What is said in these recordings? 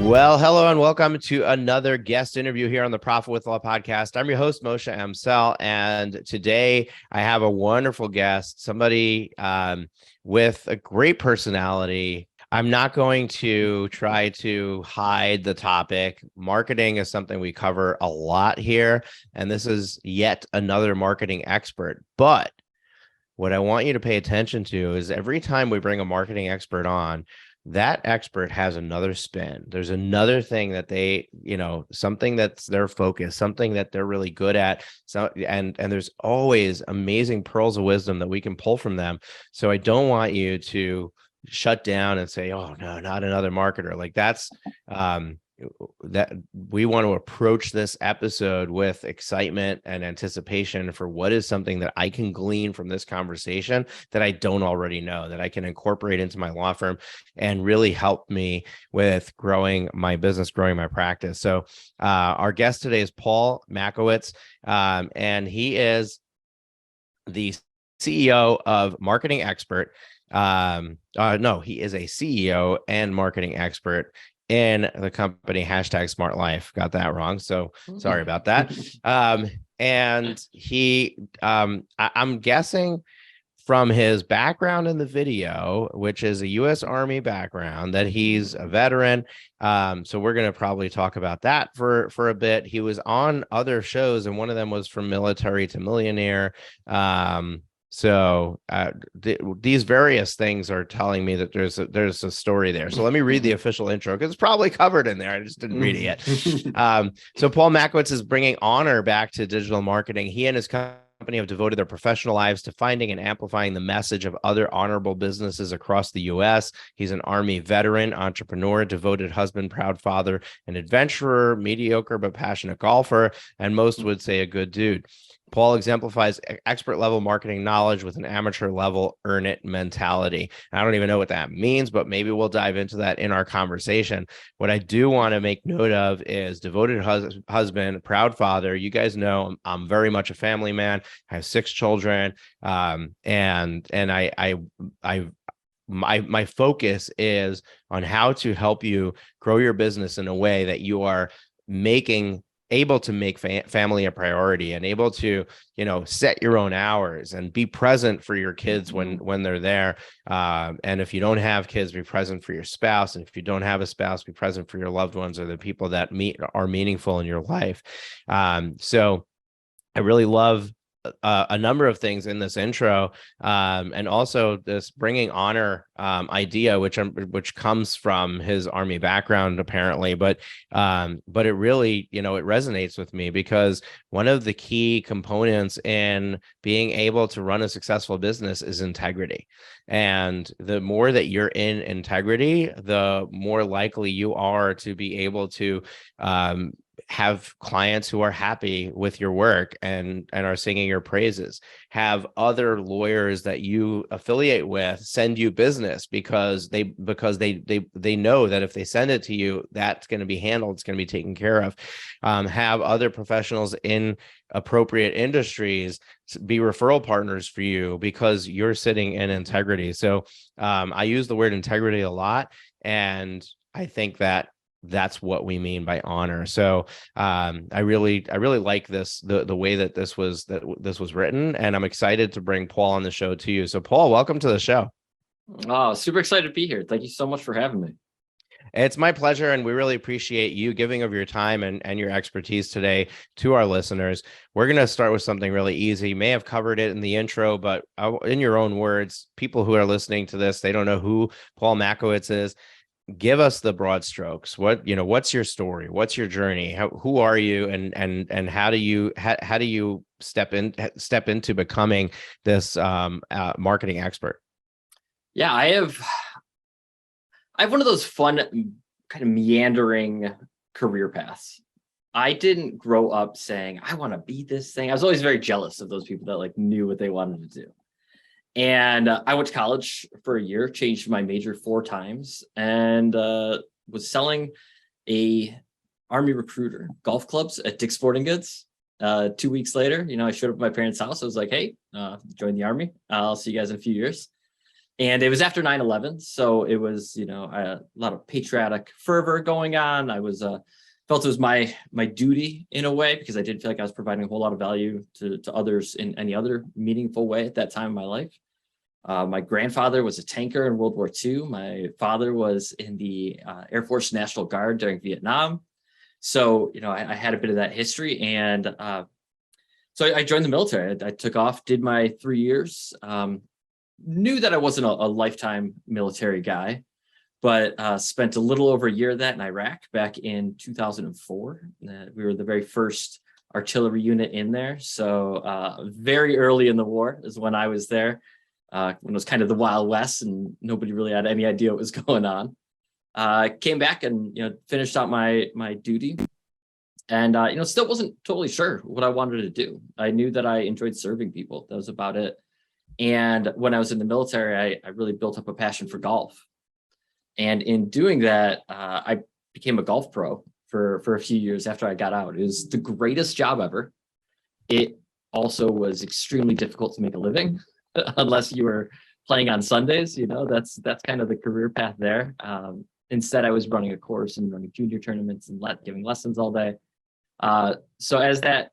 Well, hello and welcome to another guest interview here on the Profit with Law podcast. I'm your host, Moshe Amsel, and today I have a wonderful guest, somebody with a great personality. I'm not going to try to hide the topic. Marketing is something we cover a lot here, and this is yet another marketing expert. But what I want you to pay attention to is every time we bring a marketing expert on, that expert has another spin. There's another thing that they, something that's their focus, something that they're really good at. So, and there's always amazing pearls of wisdom that we can pull from them. So I don't want you to shut down and say, oh no, not another marketer. Like that's, that we want to approach this episode with excitement and anticipation for what is something that I can glean from this conversation that I don't already know, that I can incorporate into my law firm and really help me with growing my business, growing my practice. So our guest today is Paul Mackiewicz, and he is the CEO of Marketing Expert. No, he is a CEO and marketing expert in the company #Smart Life. Got that wrong. So sorry about that. And he, I'm guessing from his background in the video, which is a U.S. Army background, that he's a veteran. So we're going to probably talk about that for a bit. He was on other shows, and one of them was From Military to Millionaire. So these various things are telling me that there's a story there. So let me read the official intro because it's probably covered in there. I just didn't read it yet. So Paul Mackiewicz is bringing honor back to digital marketing. He and his company have devoted their professional lives to finding and amplifying the message of other honorable businesses across the U.S. He's an Army veteran, entrepreneur, devoted husband, proud father, an adventurer, mediocre but passionate golfer, and most would say a good dude. Paul exemplifies expert level marketing knowledge with an amateur level earn it mentality. I don't even know what that means, but maybe we'll dive into that in our conversation. What I do want to make note of is devoted husband, proud father. You guys know I'm very much a family man. I have 6 children, and my focus is on how to help you grow your business in a way that you are able to make family a priority and able to, set your own hours and be present for your kids when they're there. And if you don't have kids, be present for your spouse. And if you don't have a spouse, be present for your loved ones or the people that are meaningful in your life. So I really love a number of things in this intro, and also this bringing honor idea, which comes from his Army background apparently, but it really, it resonates with me because one of the key components in being able to run a successful business is integrity. And the more that you're in integrity, the more likely you are to be able to have clients who are happy with your work and are singing your praises, have other lawyers that you affiliate with send you business because they know that if they send it to you, that's going to be handled, it's going to be taken care of. Have other professionals in appropriate industries be referral partners for you because you're sitting in integrity. So I use the word integrity a lot, and I think that that's what we mean by honor. So I really like this, the way that this was written, and I'm excited to bring Paul on the show to you. So Paul, welcome to the show. Oh, super excited to be here. Thank you so much for having me. It's my pleasure, and we really appreciate you giving of your time and your expertise today to our listeners. We're going to start with something really easy. You may have covered it in the intro, but in your own words, people who are listening to this, they don't know who Paul Mackiewicz is. Give us the broad strokes. What's your story? What's your journey? Who are you? And how do you step into becoming this marketing expert? Yeah, I have one of those fun kind of meandering career paths. I didn't grow up saying, I want to be this thing. I was always very jealous of those people that knew what they wanted to do. And I went to college for a year, changed my major 4 times, and was selling a Army recruiter golf clubs at Dick's Sporting Goods. 2 weeks later, I showed up at my parents' house. I was like, hey, join the Army. I'll see you guys in a few years. And it was after 9/11, so it was, a lot of patriotic fervor going on. I was felt it was my duty in a way, because I did feel like I was providing a whole lot of value to others in any other meaningful way at that time in my life. My grandfather was a tanker in World War II. My father was in the Air Force National Guard during Vietnam. So, I had a bit of that history. And so I joined the military. I took off, did my 3 years, knew that I wasn't a lifetime military guy, but spent a little over a year of that in Iraq back in 2004. We were the very first artillery unit in there. So very early in the war is when I was there, when it was kind of the Wild West and nobody really had any idea what was going on. Came back and finished out my duty, and still wasn't totally sure what I wanted to do. I knew that I enjoyed serving people. That was about it. And when I was in the military, I really built up a passion for golf. And in doing that, I became a golf pro for a few years after I got out. It was the greatest job ever. It also was extremely difficult to make a living unless you were playing on Sundays. That's kind of the career path there. Instead, I was running a course and running junior tournaments and giving lessons all day. So as that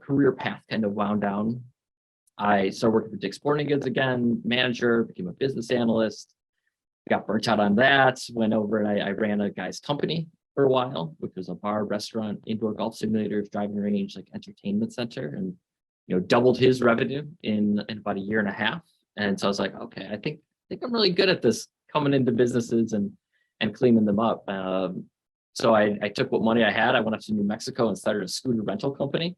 career path kind of wound down, I started working for Dick's Sporting Goods again, manager, became a business analyst, got burnt out on that, went over and I ran a guy's company for a while, which was a bar, restaurant, indoor golf simulators, driving range, like entertainment center, and doubled his revenue in about a year and a half. And so I was like, okay, I think I'm really good at this, coming into businesses and cleaning them up. So I took what money I had, I went up to New Mexico and started a scooter rental company.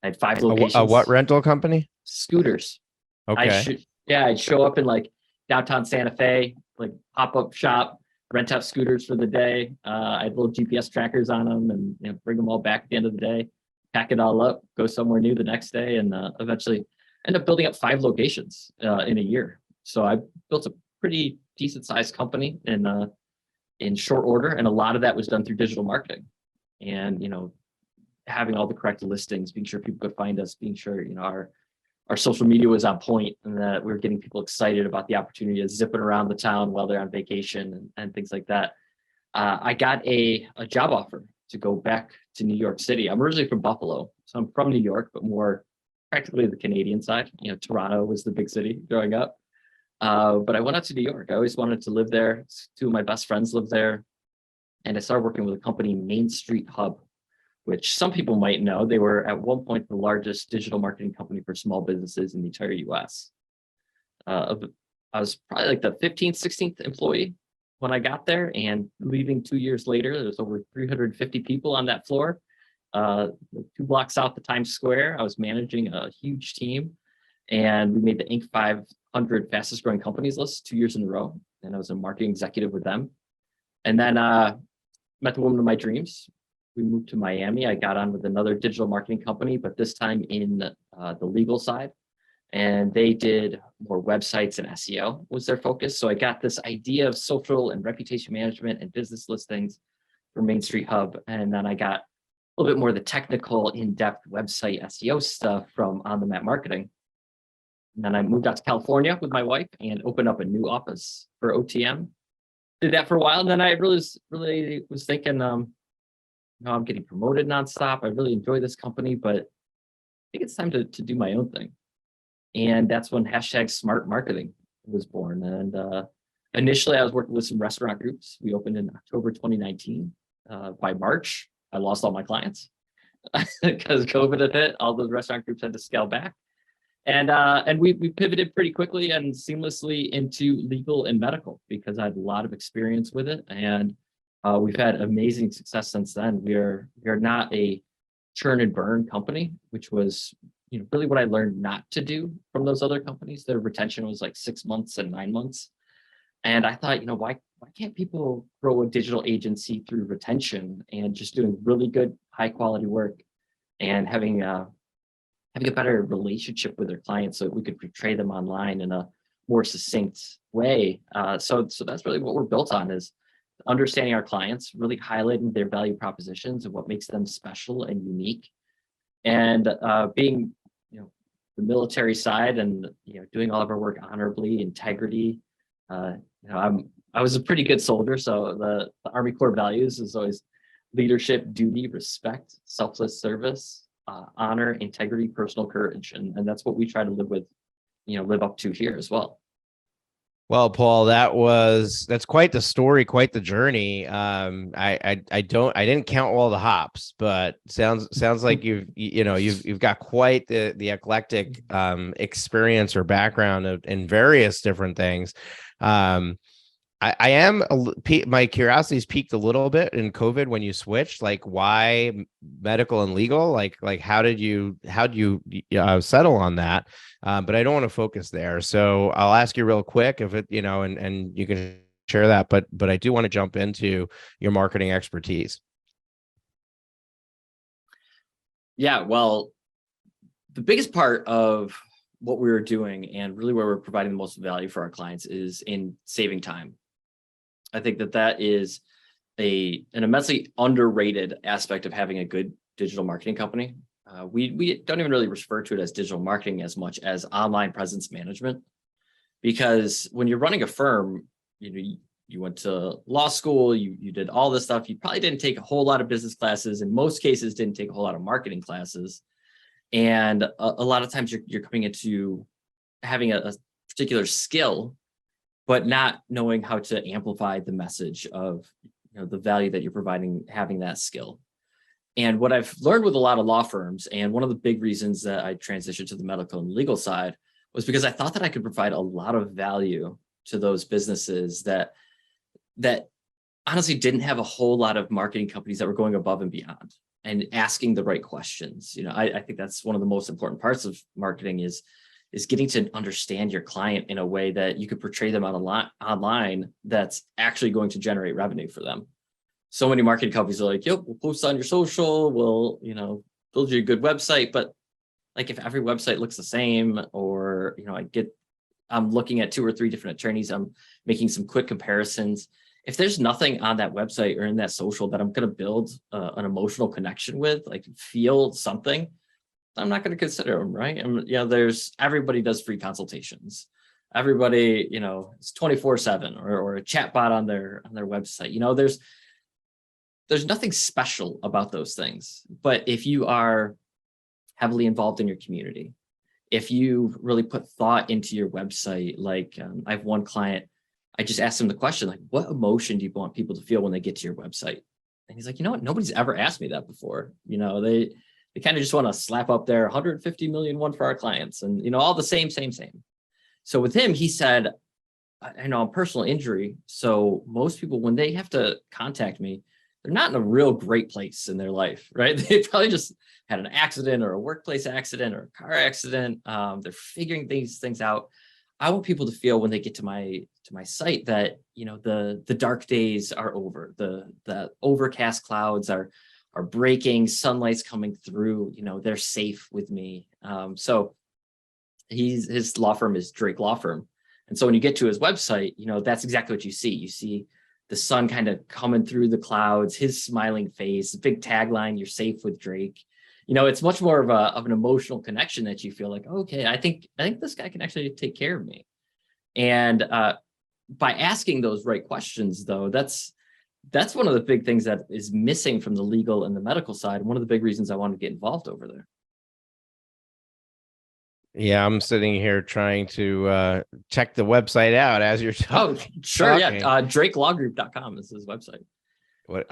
I had 5 locations. A what rental company? Scooters. Okay. I'd show up in like downtown Santa Fe, like pop-up shop, rent out scooters for the day. I had little GPS trackers on them and bring them all back at the end of the day, pack it all up, go somewhere new the next day, and eventually end up building up 5 locations in a year. So I built a pretty decent sized company in short order, and a lot of that was done through digital marketing and having all the correct listings, being sure people could find us, being sure our social media was on point, and that we were getting people excited about the opportunity of zipping around the town while they're on vacation and things like that. I got a job offer to go back to New York City. I'm originally from Buffalo, so I'm from New York, but more practically the Canadian side. Toronto was the big city growing up. But I went out to New York. I always wanted to live there. 2 of my best friends live there. And I started working with a company, Main Street Hub, which some people might know. They were at one point the largest digital marketing company for small businesses in the entire US. I was probably like the 15th, 16th employee when I got there, and leaving 2 years later, there's over 350 people on that floor. 2 blocks south of Times Square, I was managing a huge team, and we made the Inc. 500 fastest growing companies list 2 years in a row. And I was a marketing executive with them. And then met the woman of my dreams. We moved to Miami. I got on with another digital marketing company, but this time in the legal side. And they did more websites and SEO was their focus. So I got this idea of social and reputation management and business listings for Main Street Hub. And then I got a little bit more of the technical, in-depth website SEO stuff from On the Map Marketing. And then I moved out to California with my wife and opened up a new office for OTM. Did that for a while. And then I really was thinking, I'm getting promoted nonstop. I really enjoy this company, but I think it's time to do my own thing. And that's when #smart marketing was born. And initially I was working with some restaurant groups. We opened in October 2019. By March, I lost all my clients because COVID had hit. All those restaurant groups had to scale back. And we pivoted pretty quickly and seamlessly into legal and medical because I had a lot of experience with it. And we've had amazing success since then. We are not a churn and burn company, which was really what I learned not to do from those other companies. Their retention was like 6 months and 9 months. And I thought, why can't people grow a digital agency through retention and just doing really good, high quality work and having a better relationship with their clients so we could portray them online in a more succinct way. So that's really what we're built on, is understanding our clients, really highlighting their value propositions and what makes them special and unique, and being military side and, doing all of our work honorably, integrity. I was a pretty good soldier. So the Army Corps values is always leadership, duty, respect, selfless service, honor, integrity, personal courage. And that's what we try to live with, live up to here as well. Well, Paul, that's quite the story, quite the journey. I didn't count all the hops, but sounds like you've got quite the eclectic experience or background in various different things. My curiosity is piqued a little bit in COVID when you switched, like why medical and legal, like how did you settle on that? But I don't want to focus there. So I'll ask you real quick if it, and you can share that, but I do want to jump into your marketing expertise. Yeah, well, the biggest part of what we were doing and really where we're providing the most value for our clients is in saving time. I think that is an immensely underrated aspect of having a good digital marketing company. We don't even really refer to it as digital marketing as much as online presence management, because when you're running a firm, you went to law school, you did all this stuff. You probably didn't take a whole lot of business classes. In most cases, didn't take a whole lot of marketing classes. And a lot of times you're coming into having a particular skill, but not knowing how to amplify the message of the value that you're providing, having that skill. And what I've learned with a lot of law firms, and one of the big reasons that I transitioned to the medical and legal side was because I thought that I could provide a lot of value to those businesses that honestly didn't have a whole lot of marketing companies that were going above and beyond and asking the right questions. I think that's one of the most important parts of marketing is getting to understand your client in a way that you could portray them online that's actually going to generate revenue for them. So many marketing companies are like, yep, we'll post on your social, we'll, build you a good website. But like if every website looks the same, or, I'm looking at 2 or 3 different attorneys, I'm making some quick comparisons. If there's nothing on that website or in that social that I'm going to build an emotional connection with, like feel something, I'm not going to consider them, right? And everybody does free consultations. Everybody, it's 24/7 or a chat bot on their website. There's nothing special about those things. But if you are heavily involved in your community, if you really put thought into your website, like I have one client, I just asked him the question, like, what emotion do you want people to feel when they get to your website? And he's like, you know what? Nobody's ever asked me that before. They kind of just want to slap up there 150 million one for our clients and, all the same. So with him, he said, I know I'm personal injury. So most people, when they have to contact me, they're not in a real great place in their life, right? They probably just had an accident or a workplace accident or a car accident. They're figuring these things out. I want people to feel when they get to my site that, the dark days are over. The overcast clouds are breaking, sunlight's coming through, they're safe with me. So his law firm is Drake Law Firm. And so when you get to his website, that's exactly what you see. You see the sun kind of coming through the clouds, his smiling face, big tagline, "You're safe with Drake." It's much more of an emotional connection that you feel like, okay, I think this guy can actually take care of me. And by asking those right questions, though, that's one of the big things that is missing from the legal and the medical side. One of the big reasons I wanted to get involved over there. Yeah, I'm sitting here trying to check the website out as you're talking. Oh, sure. Yeah. DrakeLawGroup.com is his website. What?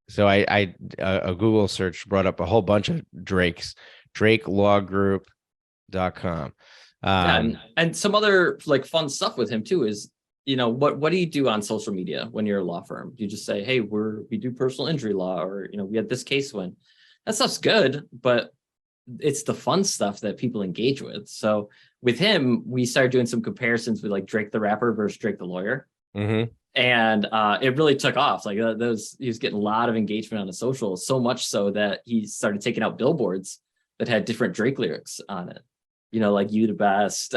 So I a Google search brought up a whole bunch of Drakes. DrakeLawGroup.com. And some other like fun stuff with him too is, what do you do on social media when you're a law firm? Do you just say, hey, we do personal injury law, or, we had this case win? That stuff's good, but it's the fun stuff that people engage with. So with him, we started doing some comparisons with like Drake the rapper versus Drake the lawyer. Mm-hmm. And it really took off. Like he was getting a lot of engagement on the social, so much so that he started taking out billboards that had different Drake lyrics on it, like "You the Best,"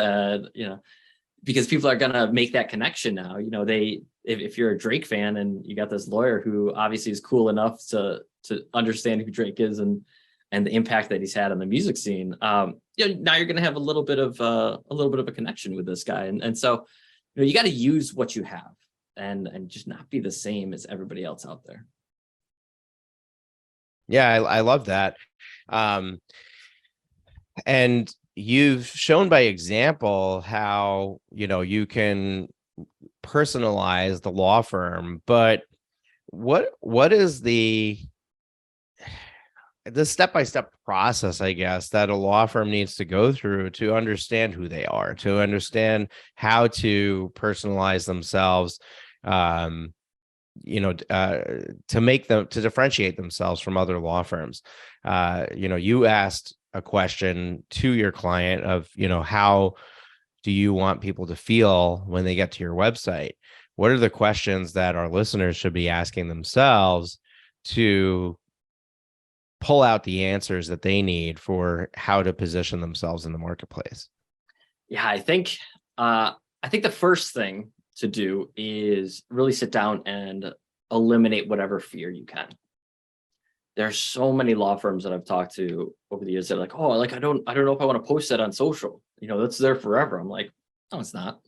because people are going to make that connection now. If you're a Drake fan and you got this lawyer who obviously is cool enough to understand who Drake is and and the impact that he's had on the music scene, now you're going to have a little bit of a connection with this guy. And so, you got to use what you have and just not be the same as everybody else out there. Yeah, I love that. And you've shown by example how, you can personalize the law firm, but what is the step-by-step process, I guess, that a law firm needs to go through to understand who they are, to understand how to personalize themselves, to differentiate themselves from other law firms? You asked a question to your client of, how do you want people to feel when they get to your website? What are the questions that our listeners should be asking themselves to pull out the answers that they need for how to position themselves in the marketplace? Yeah, I think the first thing to do is really sit down and eliminate whatever fear you can. There's so many law firms that I've talked to over the years that are like, oh, like I don't know if I want to post that on social. That's there forever. I'm like, no, it's not.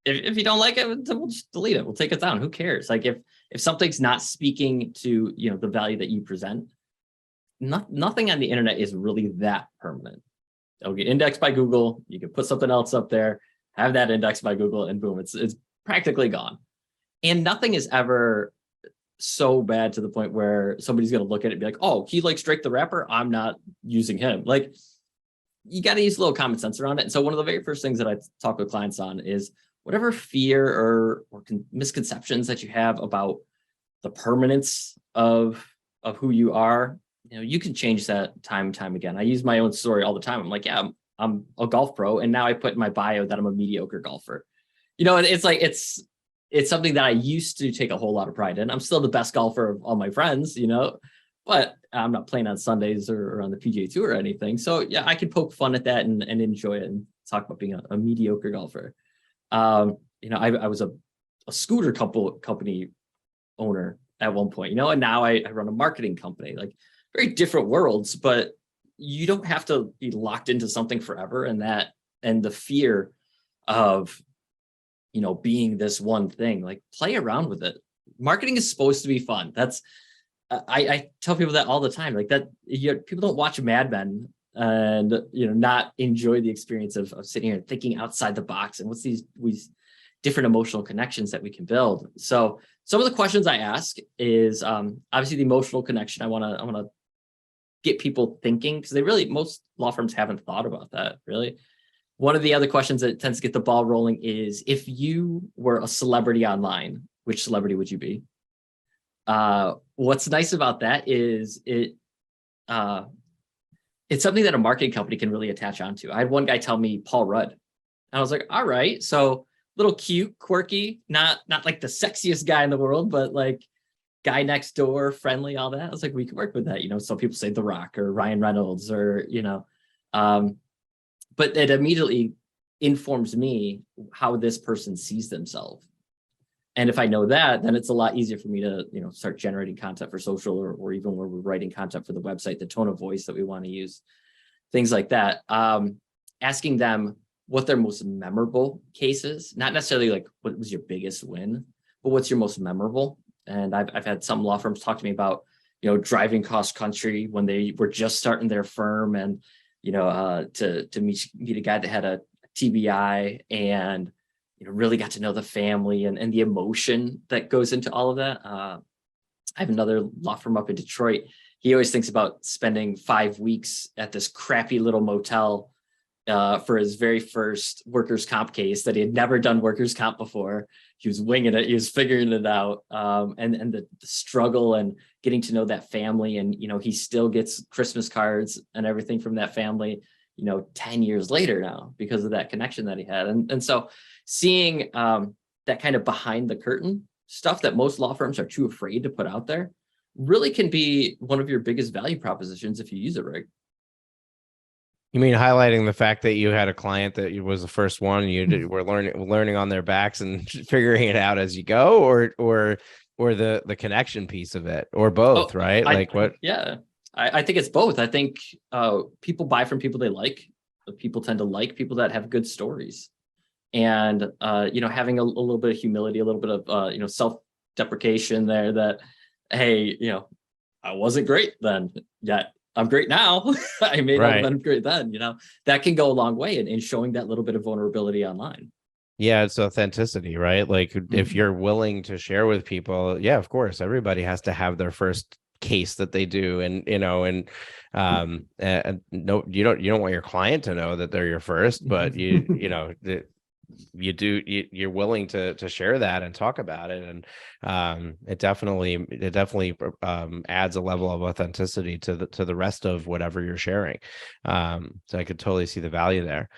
If you don't like it, then we'll just delete it. We'll take it down. Who cares? Like if something's not speaking to the value that you present, nothing on the internet is really that permanent. It'll get indexed by Google. You can put something else up there, have that indexed by Google, and boom, it's practically gone. And nothing is ever so bad to the point where somebody's going to look at it and be like, oh, he likes Drake the rapper, I'm not using him. Like, you got to use a little common sense around it. And so one of the very first things that I talk with clients on is whatever fear or misconceptions that you have about the permanence of who you are, you can change that time and time again. I use my own story all the time. I'm like, yeah, I'm a golf pro, and now I put in my bio that I'm a mediocre golfer. It's like it's something that I used to take a whole lot of pride in. I'm still the best golfer of all my friends, but I'm not playing on Sundays or on the PGA Tour or anything. So yeah, I can poke fun at that and enjoy it and talk about being a mediocre golfer. I was a scooter company owner at one point, and now I run a marketing company. Like, very different worlds, but you don't have to be locked into something forever. And the fear of, being this one thing, like, play around with it. Marketing is supposed to be fun. That's, I tell people that all the time, like that people don't watch Mad Men and, not enjoy the experience of sitting here and thinking outside the box and what's these different emotional connections that we can build. So some of the questions I ask is obviously the emotional connection. I want to get people thinking, because most law firms haven't thought about that really. One of the other questions that tends to get the ball rolling is, if you were a celebrity online, which celebrity would you be? What's nice about that is it's something that a marketing company can really attach onto. I had one guy tell me Paul Rudd, and I was like, all right, so little cute, quirky, not like the sexiest guy in the world, but like guy next door, friendly, all that. I was like, we can work with that. Some people say The Rock or Ryan Reynolds or, but it immediately informs me how this person sees themselves. And if I know that, then it's a lot easier for me to, start generating content for social, or even where we're writing content for the website, the tone of voice that we want to use, things like that. Asking them what their most memorable case is, not necessarily like what was your biggest win, but what's your most memorable. And I've had some law firms talk to me about, driving cross country when they were just starting their firm, and, to meet a guy that had a TBI and, really got to know the family and the emotion that goes into all of that. I have another law firm up in Detroit. He always thinks about spending 5 weeks at this crappy little motel for his very first workers' comp case that he had never done workers' comp before. He was winging it. He was figuring it out. And the struggle and getting to know that family. And, he still gets Christmas cards and everything from that family, 10 years later now, because of that connection that he had. And so seeing that kind of behind the curtain stuff that most law firms are too afraid to put out there really can be one of your biggest value propositions if you use it right. You mean highlighting the fact that you had a client that was the first one, you were learning on their backs and figuring it out as you go, or the connection piece of it, or both, right? What? Yeah, I think it's both. I think people buy from people they like. People tend to like people that have good stories. And, having a little bit of humility, a little bit of, self-deprecation there that, hey, I wasn't great then, yet I'm great now. I may not have Right. been great then, that can go a long way in showing that little bit of vulnerability online. Yeah, it's authenticity, right? Like if you're willing to share with people, yeah, of course, everybody has to have their first case that they do, and and no, you don't want your client to know that they're your first, but you're willing to share that and talk about it, and it definitely adds a level of authenticity to the rest of whatever you're sharing. So I could totally see the value there.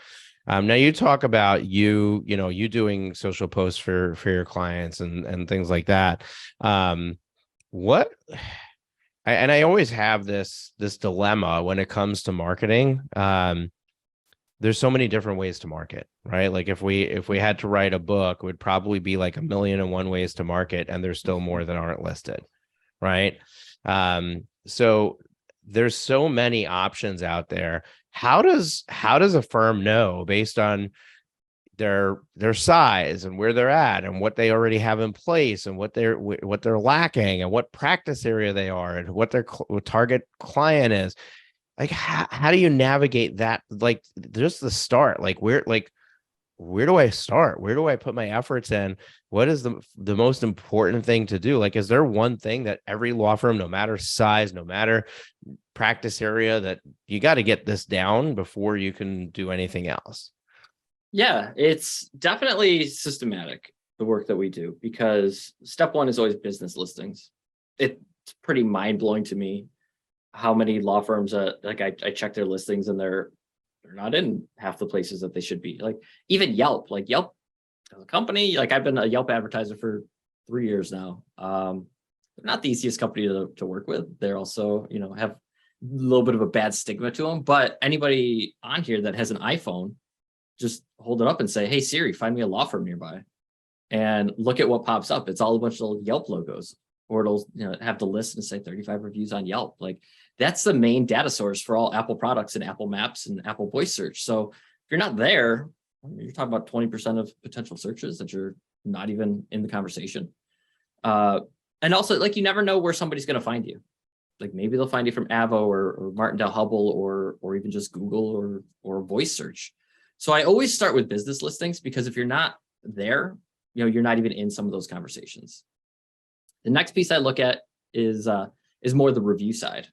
Now you talk about you doing social posts for your clients and things like that. What I always have this dilemma when it comes to marketing. There's so many different ways to market, right? Like if we had to write a book, it would probably be like 1,000,001 ways to market, and there's still more that aren't listed, right? So there's so many options out there. How does a firm know, based on their size and where they're at and what they already have in place and what they're lacking and what practice area they are and what their target client is? Like, how do you navigate that? Like, just the start, like where do I start? Where do I put my efforts in? What is the most important thing to do? Like, is there one thing that every law firm, no matter size, no matter practice area, that you got to get this down before you can do anything else? Yeah, it's definitely systematic, the work that we do, because step one is always business listings. It's pretty mind blowing to me how many law firms I check their listings and they're not in half the places that they should be. Like even Yelp, as a company, like I've been a Yelp advertiser for 3 years now. They're not the easiest company to work with. They're also, have a little bit of a bad stigma to them. But anybody on here that has an iPhone, just hold it up and say, "Hey Siri, find me a law firm nearby," and look at what pops up. It's all a bunch of Yelp logos, or it'll have the list and say 35 reviews on Yelp. Like that's the main data source for all Apple products and Apple Maps and Apple Voice Search. So if you're not there, you're talking about 20% of potential searches that you're not even in the conversation. And also, like, you never know where somebody's going to find you. Like maybe they'll find you from Avo or Martindale Hubble or even just Google or voice search. So I always start with business listings, because if you're not there, you're not even in some of those conversations. The next piece I look at is more the review side,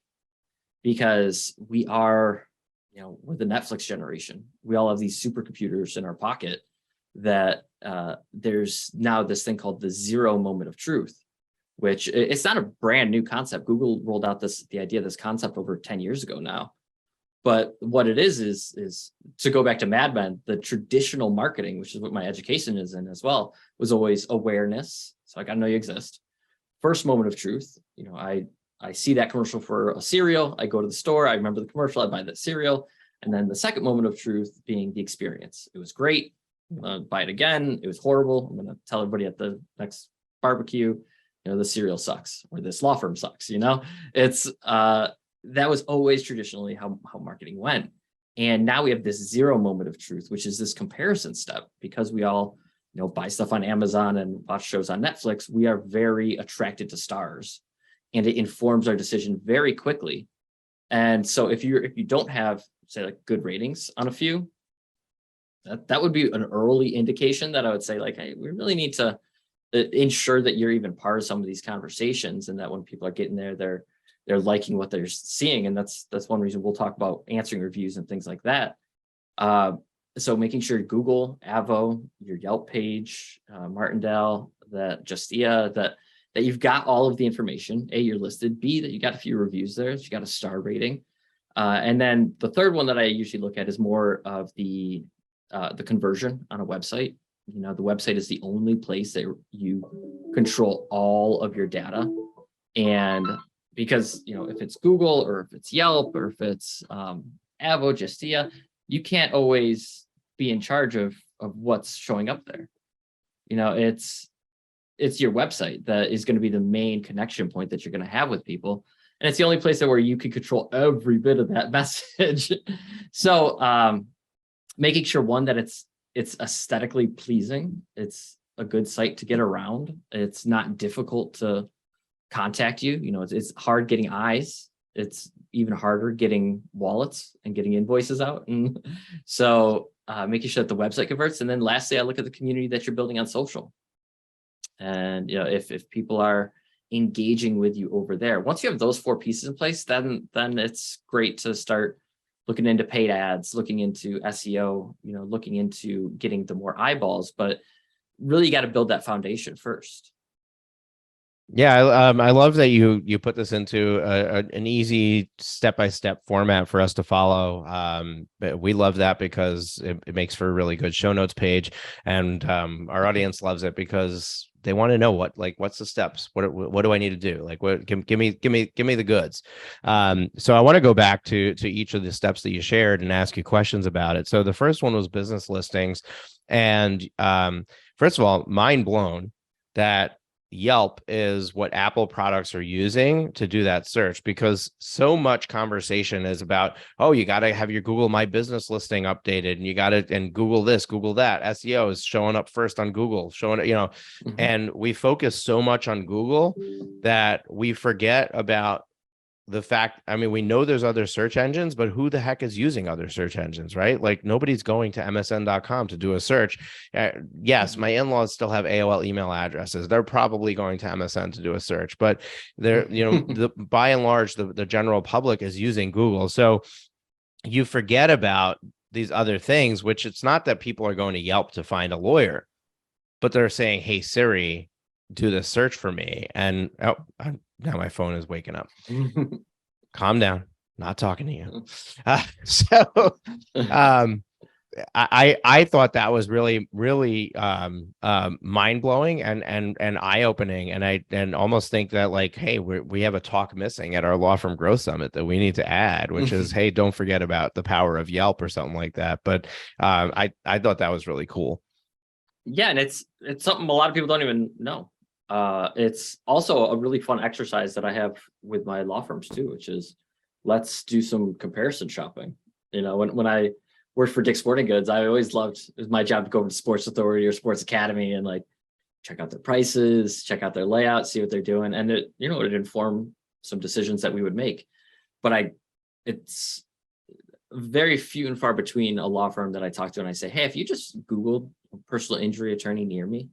because we are, we're the Netflix generation. We all have these supercomputers in our pocket that there's now this thing called the zero moment of truth, which it's not a brand new concept. Google rolled out the idea of this concept over 10 years ago now. But what it is to go back to Mad Men, the traditional marketing, which is what my education is in as well, was always awareness. So I got to know you exist. First moment of truth. I see that commercial for a cereal. I go to the store. I remember the commercial. I buy that cereal. And then the second moment of truth being the experience. It was great. I'm going to buy it again. It was horrible. I'm going to tell everybody at the next barbecue, the cereal sucks, or this law firm sucks. It's that was always traditionally how marketing went. And now we have this zero moment of truth, which is this comparison step, because we all, buy stuff on Amazon and watch shows on Netflix. We are very attracted to stars, and it informs our decision very quickly. And so if you don't have, say, like good ratings on a few, that would be an early indication that I would say, like, hey, we really need to ensure that you're even part of some of these conversations, and that when people are getting there, they're liking what they're seeing. And that's one reason we'll talk about answering reviews and things like that. So making sure Google, Avo, your Yelp page, Martindale, that Justia, that you've got all of the information. A, you're listed. B, that you got a few reviews there. So you got a star rating. And then the third one that I usually look at is more of the conversion on a website. The website is the only place that you control all of your data. And because, if it's Google or if it's Yelp or if it's Avo, Justia, you can't always be in charge of what's showing up there. It's your website that is going to be the main connection point that you're going to have with people. And it's the only place where you can control every bit of that message. So making sure, one, that it's aesthetically pleasing. It's a good site to get around. It's not difficult to contact you. It's hard getting eyes. It's even harder getting wallets and getting invoices out. And so making sure that the website converts. And then lastly, I look at the community that you're building on social. And if people are engaging with you over there, once you have those 4 pieces in place, then it's great to start looking into paid ads, looking into SEO, looking into getting the more eyeballs. But really, you got to build that foundation first. Yeah, I love that you put this into an easy step-by-step format for us to follow. But we love that because it makes for a really good show notes page, and our audience loves it because they want to know what's the steps, what do I need to do, give me the goods. So I want to go back to each of the steps that you shared and ask you questions about it. So the first one was business listings, and first of all, mind blown that Yelp is what Apple products are using to do that search, because so much conversation is about, oh, you got to have your Google My Business listing updated, and you got to, and Google this, Google that. SEO is showing up first on Google, and we focus so much on Google that we forget about the fact, we know there's other search engines, but who the heck is using other search engines, right? Nobody's going to msn.com to do a search. Yes, my in-laws still have AOL email addresses. They're probably going to MSN to do a search, but they're, by and large, the general public is using Google. So you forget about these other things, which it's not that people are going to Yelp to find a lawyer, but they're saying, hey, Siri, do this search for me. And now my phone is waking up. Calm down. Not talking to you. I thought that was really, really mind blowing and eye opening. And I almost think that hey, we have a talk missing at our Law Firm Growth Summit that we need to add, which is, hey, don't forget about the power of Yelp or something like that. But I thought that was really cool. Yeah, and it's something a lot of people don't even know. It's also a really fun exercise that I have with my law firms too, which is, let's do some comparison shopping. When I worked for Dick's Sporting Goods, I always loved, it was my job to go over to Sports Authority or Sports Academy and check out their prices, check out their layout, see what they're doing. And it informed some decisions that we would make. But it's very few and far between a law firm that I talk to and I say, hey, if you just Googled a personal injury attorney near me,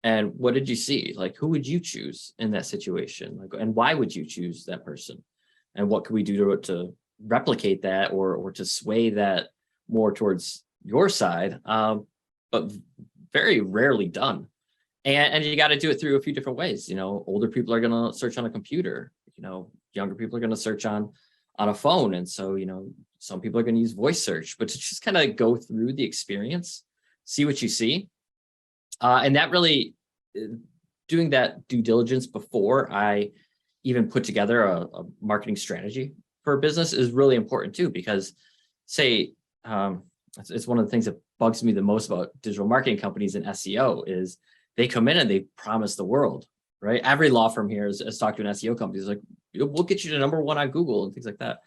and what did you see? Who would you choose in that situation? And why would you choose that person? And what could we do to replicate that or to sway that more towards your side? But very rarely done. And you got to do it through a few different ways. Older people are going to search on a computer. Younger people are going to search on a phone. And so, some people are going to use voice search, but to just kind of go through the experience, see what you see. And that really, doing that due diligence before I even put together a marketing strategy for a business is really important too, because it's one of the things that bugs me the most about digital marketing companies and SEO is they come in and they promise the world, right? Every law firm here has talked to an SEO company. It's we'll get you to number 1 on Google and things like that.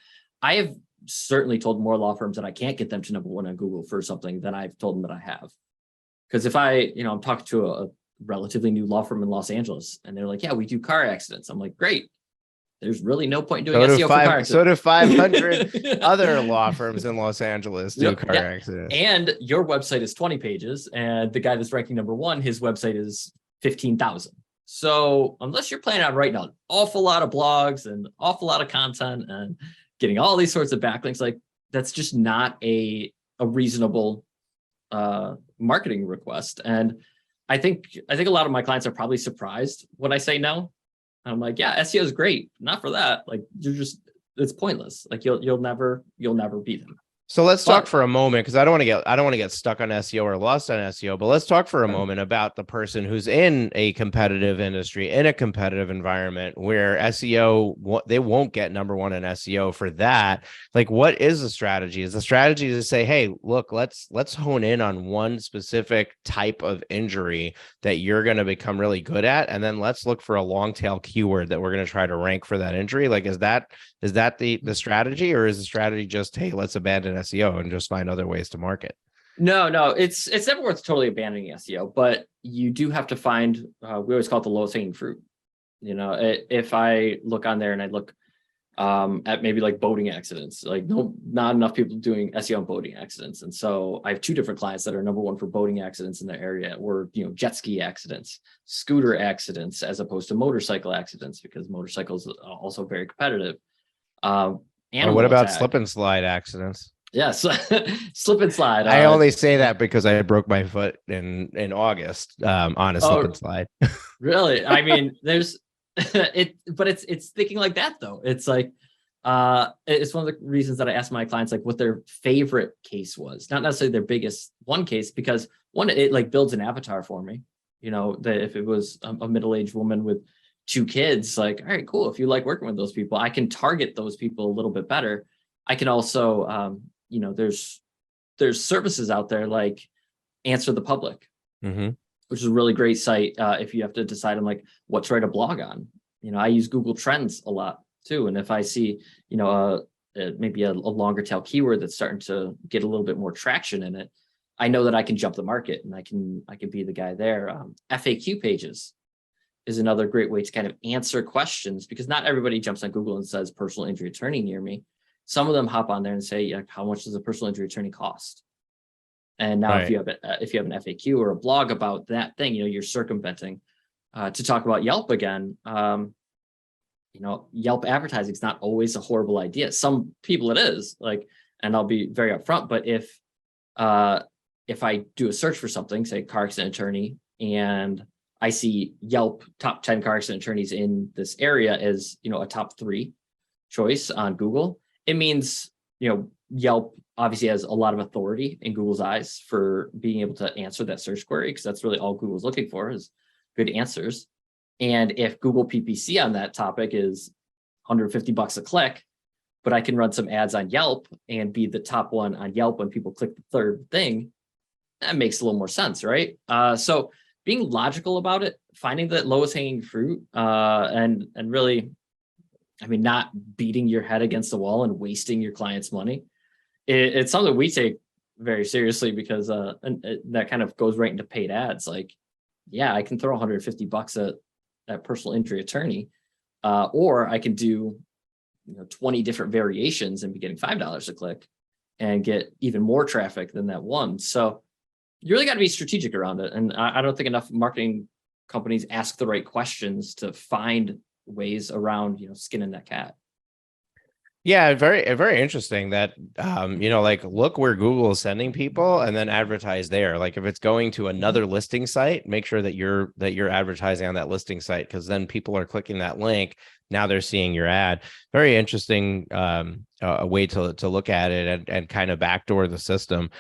I have certainly told more law firms that I can't get them to number 1 on Google for something than I've told them that I have. Because if I'm talking to a relatively new law firm in Los Angeles and they're like, yeah, we do car accidents. I'm like, great. There's really no point in doing SEO for car accidents. So do 500 other law firms in Los Angeles do car accidents. And your website is 20 pages and the guy that's ranking number 1, his website is 15,000. So unless you're planning on writing an awful lot of blogs and awful lot of content and getting all these sorts of backlinks, that's just not a reasonable marketing request. And I think a lot of my clients are probably surprised when I say no. I'm like, yeah, SEO is great, not for that. It's pointless. You'll never beat them. So let's talk But for a moment, because I don't want to get stuck on SEO or lost on SEO, but let's talk for a moment about the person who's in a competitive industry, in a competitive environment where SEO, they won't get number one in SEO for that. Like, what is the strategy? Is the strategy to say, hey, look, let's hone in on one specific type of injury that you're going to become really good at, and then let's look for a long tail keyword that we're going to try to rank for that injury? Like, is that the strategy, or is the strategy just, hey, let's abandon SEO and just find other ways to market? no, it's never worth totally abandoning SEO, but you do have to find, we always call it the lowest hanging fruit. If I look on there and I look at maybe like boating accidents, like not enough people doing SEO on boating accidents. And so I have two different clients that are number one for boating accidents in their area, or, jet ski accidents, scooter accidents, as opposed to motorcycle accidents, because motorcycles are also very competitive. Or Animal what about attack. slip and slide accidents? Yes. Slip and slide. I only say that because I broke my foot in August on a slip and slide. Really? I mean, there's but it's thinking like that though. It's like it's one of the reasons that I ask my clients like what their favorite case was, not necessarily their biggest one case, because one, it like builds an avatar for me. That if it was a middle-aged woman with two kids, like, all right, cool. If you like working with those people, I can target those people a little bit better. I can also, there's services out there like Answer the Public, which is a really great site if you have to decide on like what to write a blog on. I use Google Trends a lot too, and if I see maybe a longer tail keyword that's starting to get a little bit more traction in it, I know that I can jump the market and I can be the guy there. FAQ pages is another great way to kind of answer questions, because not everybody jumps on Google and says personal injury attorney near me. Some of them hop on there and say, how much does a personal injury attorney cost? And now if you have an FAQ or a blog about that thing, you're circumventing. To talk about Yelp again, Yelp advertising is not always a horrible idea. Some people it is, and I'll be very upfront, but if I do a search for something, say car accident attorney, and I see Yelp top 10 car accident attorneys in this area as, a top 3 choice on Google, it means, Yelp obviously has a lot of authority in Google's eyes for being able to answer that search query, because that's really all Google's looking for is good answers. And if Google PPC on that topic is $150 a click, but I can run some ads on Yelp and be the top one on Yelp when people click the third thing, that makes a little more sense, right? So being logical about it, finding that lowest hanging fruit, and really, not beating your head against the wall and wasting your client's money. It's something we take very seriously, because that kind of goes right into paid ads. Like, yeah, I can throw $150 at that personal injury attorney, or I can do 20 different variations and be getting $5 a click and get even more traffic than that one. So you really got to be strategic around it. And I don't think enough marketing companies ask the right questions to find ways around, skinning that cat. Yeah, very interesting that, look where Google is sending people and then advertise there. Like, if it's going to another listing site, make sure that you're advertising on that listing site, because then people are clicking that link. Now they're seeing your ad. Very interesting a way to look at it and kind of backdoor the system.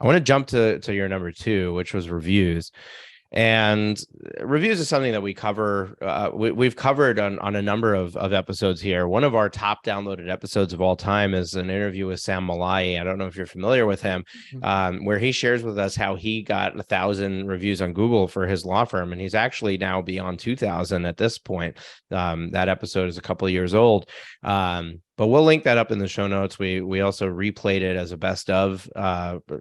I want to jump to your number 2, which was reviews. And reviews is something that we cover. We've covered on a number of episodes here. One of our top downloaded episodes of all time is an interview with Sam Malai. I don't know if you're familiar with him, where he shares with us how he got 1,000 reviews on Google for his law firm, and he's actually now beyond 2,000 at this point. That episode is a couple of years old. But we'll link that up in the show notes. We also replayed it as a best of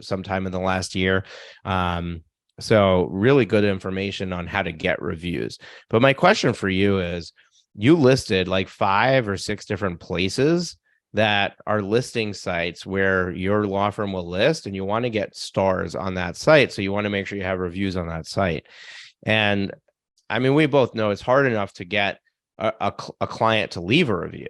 sometime in the last year. So really good information on how to get reviews. But my question for you is, you listed like 5 or 6 different places that are listing sites where your law firm will list, and you want to get stars on that site. So you want to make sure you have reviews on that site. And we both know it's hard enough to get a client to leave a review,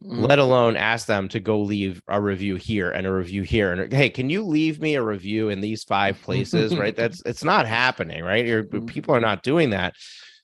let alone ask them to go leave a review here and a review here. And hey, can you leave me a review in these 5 places? Right? It's not happening, right? People are not doing that.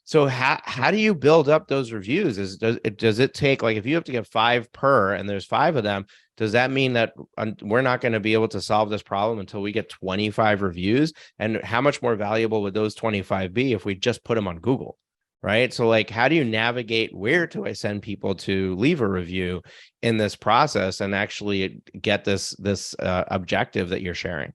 So how do you build up those reviews? Does it take, like, if you have to get 5 per and there's 5 of them, does that mean that we're not going to be able to solve this problem until we get 25 reviews? And how much more valuable would those 25 be if we just put them on Google? Right. So like, how do you navigate where do I send people to leave a review in this process and actually get this objective that you're sharing?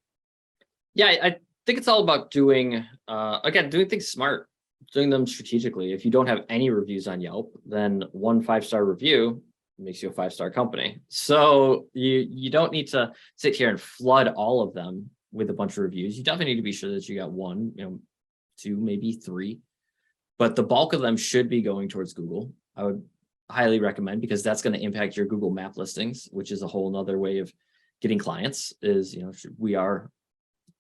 Yeah, I think it's all about doing things smart, doing them strategically. If you don't have any reviews on Yelp, then 1 5-star review makes you a 5-star company. So you don't need to sit here and flood all of them with a bunch of reviews. You definitely need to be sure that you got 1, 2, maybe 3. But the bulk of them should be going towards Google. I would highly recommend, because that's going to impact your Google map listings, which is a whole nother way of getting clients. Is, we are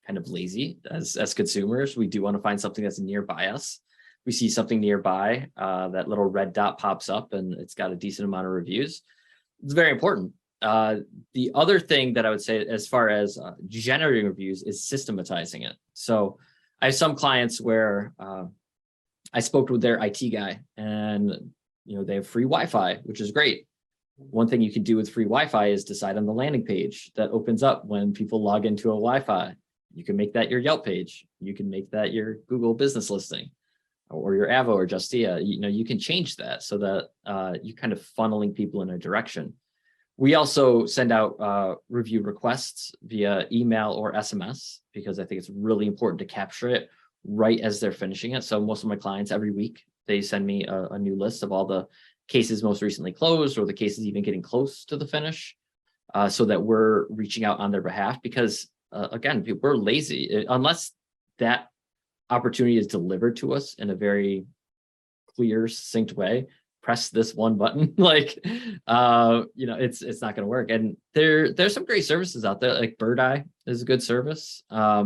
kind of lazy as consumers. We do want to find something that's nearby us. We see something nearby, that little red dot pops up and it's got a decent amount of reviews. It's very important. The other thing that I would say as far as generating reviews is systematizing it. So I have some clients where I spoke with their IT guy, and they have free Wi-Fi, which is great. One thing you can do with free Wi-Fi is decide on the landing page that opens up when people log into a Wi-Fi. You can make that your Yelp page. You can make that your Google business listing, or your Avo or Justia. You can change that so that you're kind of funneling people in a direction. We also send out review requests via email or SMS, because I think it's really important to capture it right as they're finishing it. So most of my clients, every week, they send me a new list of all the cases most recently closed, or the cases even getting close to the finish, so that we're reaching out on their behalf. Because again, we're lazy. Unless that opportunity is delivered to us in a very clear, succinct way, press this one button, like it's not going to work. And there's some great services out there, like Bird Eye is a good service. I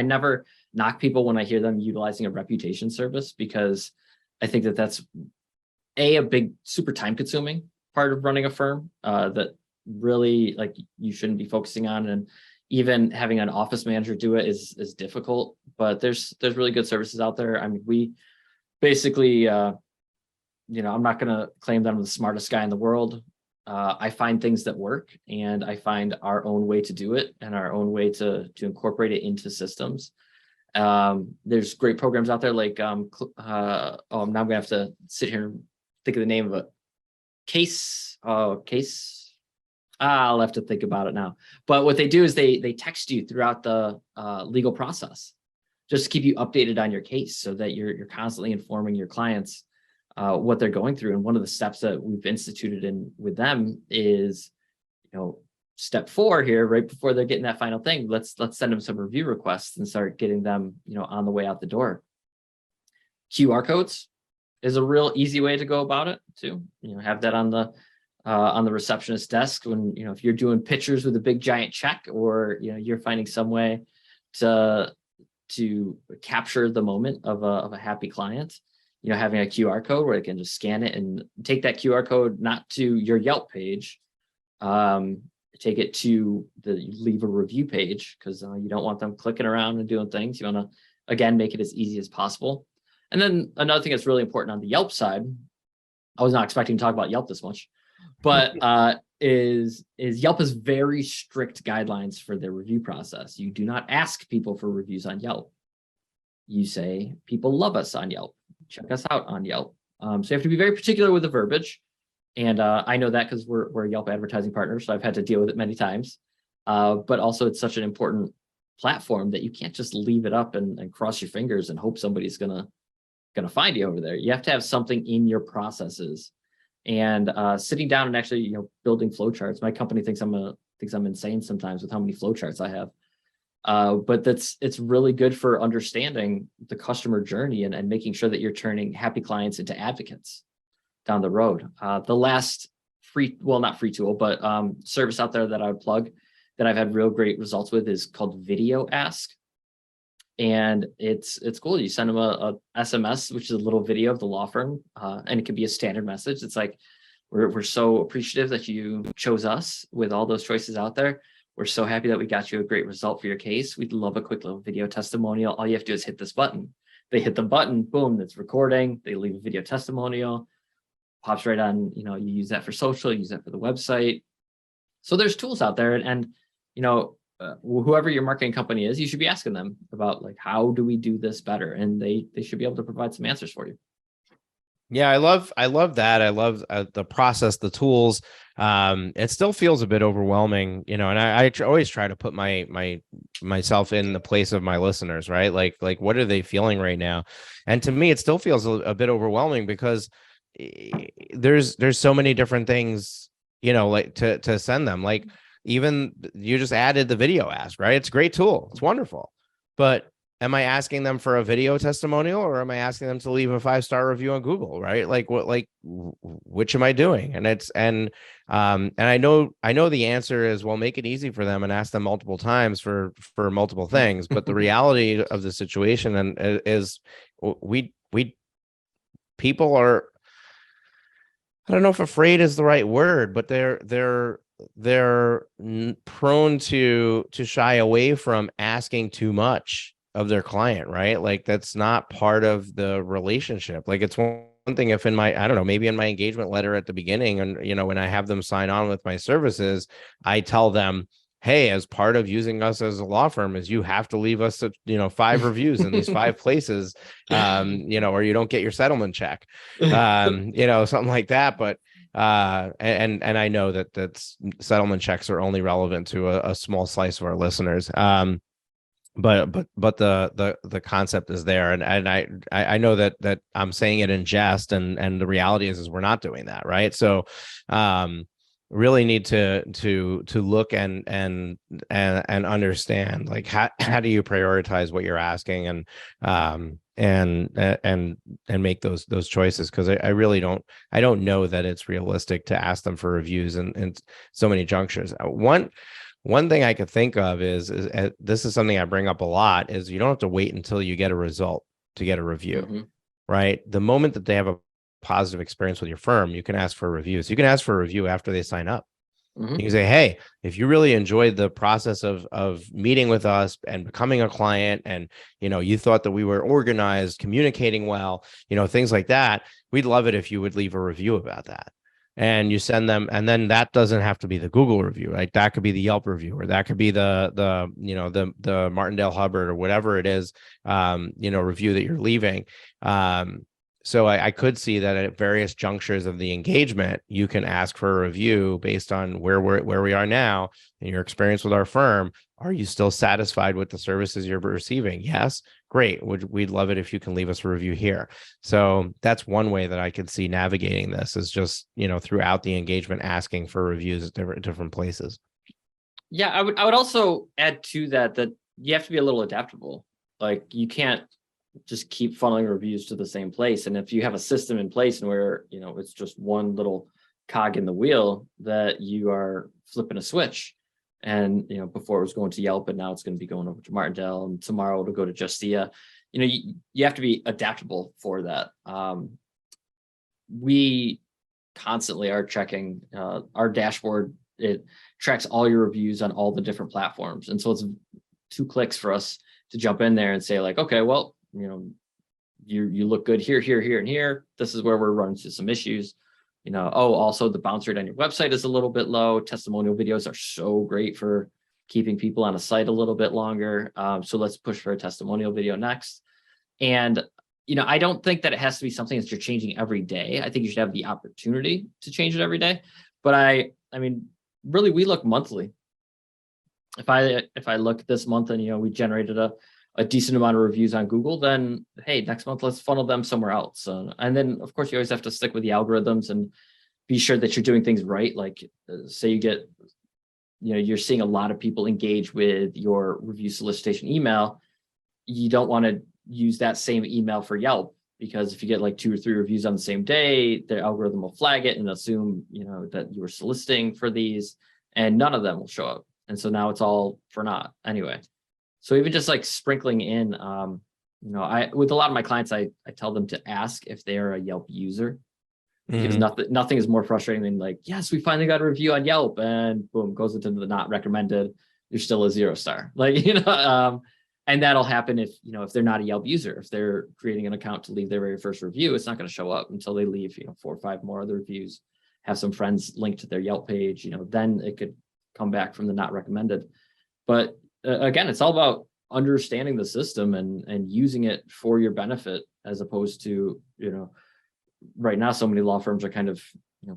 never knock people when I hear them utilizing a reputation service, because I think that that's a big, super time consuming part of running a firm that really, like, you shouldn't be focusing on. And even having an office manager do it is difficult, but there's really good services out there. I mean, we basically, I'm not going to claim that I'm the smartest guy in the world. I find things that work, and I find our own way to do it and our own way to incorporate it into systems. There's great programs out there like, now I'm going to have to sit here and think of the name of it. Case. I'll have to think about it now. But what they do is they text you throughout the legal process, just to keep you updated on your case, so that you're constantly informing your clients what they're going through. And one of the steps that we've instituted with them is, step 4 here, right before they're getting that final thing, let's send them some review requests and start getting them, on the way out the door. QR codes is a real easy way to go about it too. Have that on the receptionist desk when, if you're doing pictures with a big giant check, or, you're finding some way to capture the moment of a happy client, having a QR code where they can just scan it and take that QR code, not to your Yelp page, take it to the leave a review page, because you don't want them clicking around and doing things. You want to, again, make it as easy as possible. And then another thing that's really important on the Yelp side, I was not expecting to talk about Yelp this much, but is Yelp has very strict guidelines for their review process. You do not ask people for reviews on Yelp. You say, people love us on Yelp. Check us out on Yelp. So you have to be very particular with the verbiage. And I know that because we're a Yelp advertising partner, so I've had to deal with it many times. But also, it's such an important platform that you can't just leave it up and cross your fingers and hope somebody's gonna find you over there. You have to have something in your processes. And sitting down and actually, building flowcharts. My company thinks I'm insane sometimes with how many flowcharts I have. But it's really good for understanding the customer journey and making sure that you're turning happy clients into advocates down the road. The last not free tool, but service out there that I would plug that I've had real great results with is called Video Ask. And it's cool. You send them a SMS, which is a little video of the law firm, and it can be a standard message. It's like, we're so appreciative that you chose us with all those choices out there. We're so happy that we got you a great result for your case. We'd love a quick little video testimonial. All you have to do is hit this button. They hit the button, boom, it's recording. They leave a video testimonial, pops right on. You use that for social, use that for the website. So there's tools out there, and whoever your marketing company is, you should be asking them about like, how do we do this better? And they should be able to provide some answers for you. Yeah, I love that. I love the process, the tools. It still feels a bit overwhelming, and I always try to put myself in the place of my listeners, right? Like what are they feeling right now? And to me, it still feels a bit overwhelming because there's so many different things, like to send them. Like even you just added the video ask, right? It's a great tool. It's wonderful. But am I asking them for a video testimonial, or am I asking them to leave a 5-star review on Google? Right? Like which am I doing? And I know the answer is, well, make it easy for them and ask them multiple times for multiple things. But the reality of the situation is we people are, I don't know if afraid is the right word, but they're prone to shy away from asking too much of their client, right? Like that's not part of the relationship. Like it's one thing if in my, I don't know, maybe in my engagement letter at the beginning, and when I have them sign on with my services, I tell them, hey, as part of using us as a law firm is you have to leave us 5 reviews in these 5 places, or you don't get your settlement check, something like that. But and I know that's settlement checks are only relevant to a small slice of our listeners. But the concept is there, and I know that I'm saying it in jest, and the reality is we're not doing that, right? So really need to look and understand, like how do you prioritize what you're asking, and make those choices, because I really don't know that it's realistic to ask them for reviews in so many junctures. One thing I could think of is this is something I bring up a lot, is you don't have to wait until you get a result to get a review, right? The moment that they have a positive experience with your firm, you can ask for reviews. You can ask for a review after they sign up. You can say, hey, if you really enjoyed the process of meeting with us and becoming a client, and you thought that we were organized, communicating well, things like that, we'd love it if you would leave a review about that. And you send them, and then that doesn't have to be the Google review, right? That could be the Yelp review, or that could be the Martindale Hubbard, or whatever it is, review that you're leaving. So I could see that at various junctures of the engagement, you can ask for a review based on where we are now and your experience with our firm. Are you still satisfied with the services you're receiving? Yes. Great. We'd love it if you can leave us a review here. So that's one way that I could see navigating this, is just, throughout the engagement, asking for reviews at different places. Yeah, I would also add to that you have to be a little adaptable. Like you can't just keep funneling reviews to the same place. And if you have a system in place and where, it's just one little cog in the wheel, that you are flipping a switch, and, before it was going to Yelp, and now it's going to be going over to Martindale, and tomorrow it'll go to Justia. You have to be adaptable for that. We constantly are checking our dashboard. It tracks all your reviews on all the different platforms. And so it's 2 clicks for us to jump in there and say, like, okay, well, you look good here, here, here, and here. This is where we're running into some issues. Also the bounce rate on your website is a little bit low. Testimonial videos are so great for keeping people on a site a little bit longer. So let's push for a testimonial video next. And, I don't think that it has to be something that you're changing every day. I think you should have the opportunity to change it every day. But I mean, really, we look monthly. If I look this month and, we generated a decent amount of reviews on Google, then hey, next month let's funnel them somewhere else. And then of course you always have to stick with the algorithms and be sure that you're doing things right. Like say you get, you're seeing a lot of people engage with your review solicitation email. You don't want to use that same email for Yelp, because if you get like 2 or 3 reviews on the same day, the algorithm will flag it and assume, that you were soliciting for these, and none of them will show up. And so now it's all for naught anyway. So even just like sprinkling in, with a lot of my clients, I tell them to ask if they are a Yelp user, because nothing is more frustrating than like, yes, we finally got a review on Yelp, and boom, goes into the not recommended. You're still a 0-star, and that'll happen if they're not a Yelp user. If they're creating an account to leave their very first review, it's not going to show up until they leave 4 or 5 more other reviews, have some friends linked to their Yelp page. Then it could come back from the not recommended. But again, it's all about understanding the system and using it for your benefit, as opposed to, right now, so many law firms are kind of,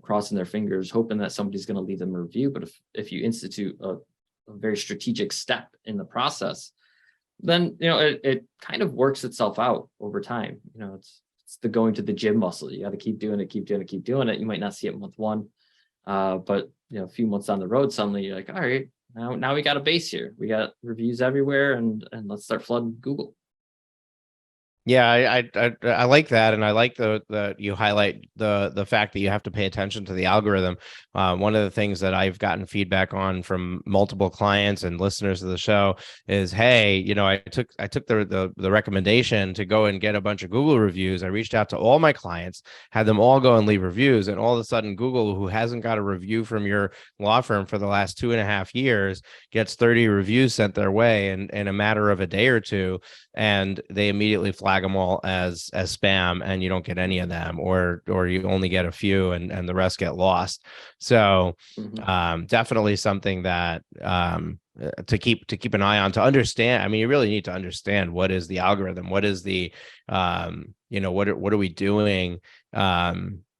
crossing their fingers, hoping that somebody's going to leave them a review. But if you institute a very strategic step in the process, then, it kind of works itself out over time. It's the going to the gym muscle. You got to keep doing it, keep doing it, keep doing it. You might not see it month one, but a few months down the road, suddenly you're like, all right, now we got a base here. We got reviews everywhere, and let's start flooding Google. Yeah, I like that, and I like the you highlight the fact that you have to pay attention to the algorithm. One of the things that I've gotten feedback on from multiple clients and listeners of the show is, hey, I took the recommendation to go and get a bunch of Google reviews. I reached out to all my clients, had them all go and leave reviews, and all of a sudden Google, who hasn't got a review from your law firm for the last 2.5 years, gets 30 reviews sent their way in a matter of a day or two, and they immediately flag them all as spam, and you don't get any of them, or you only get a few, and the rest get lost. So definitely something that to keep an eye on, to understand. I mean, you really need to understand what is the algorithm, what is the what are we doing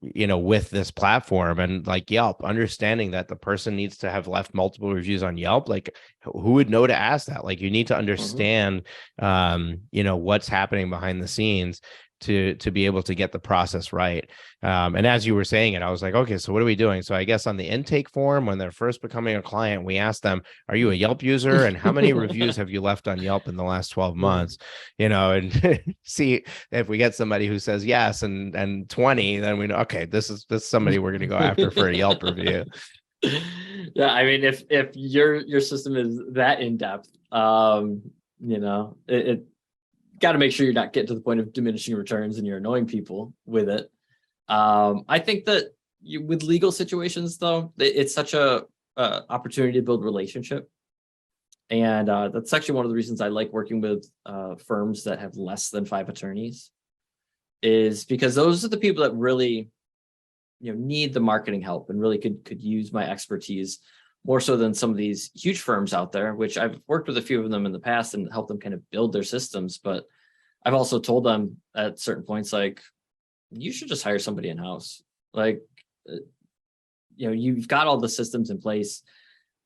with this platform. And like Yelp, understanding that the person needs to have left multiple reviews on Yelp. Like, who would know to ask that? Like, you need to understand what's happening behind the scenes to be able to get the process right. And as you were saying it, I was like, okay, so what are we doing? So I guess on the intake form, when they're first becoming a client, we ask them, are you a Yelp user? And how many reviews have you left on Yelp in the last 12 months? And see if we get somebody who says yes and 20, then we know, okay, this is somebody we're going to go after for a Yelp review. Yeah, I mean, if your system is that in depth, it got to make sure you're not getting to the point of diminishing returns and you're annoying people with it. I think that with legal situations, though, it's such a opportunity to build relationship. And that's actually one of the reasons I like working with firms that have less than 5 attorneys, is because those are the people that really, need the marketing help and really could use my expertise more so than some of these huge firms out there, which I've worked with a few of them in the past and helped them kind of build their systems. But I've also told them at certain points, like, you should just hire somebody in-house. Like, you've got all the systems in place.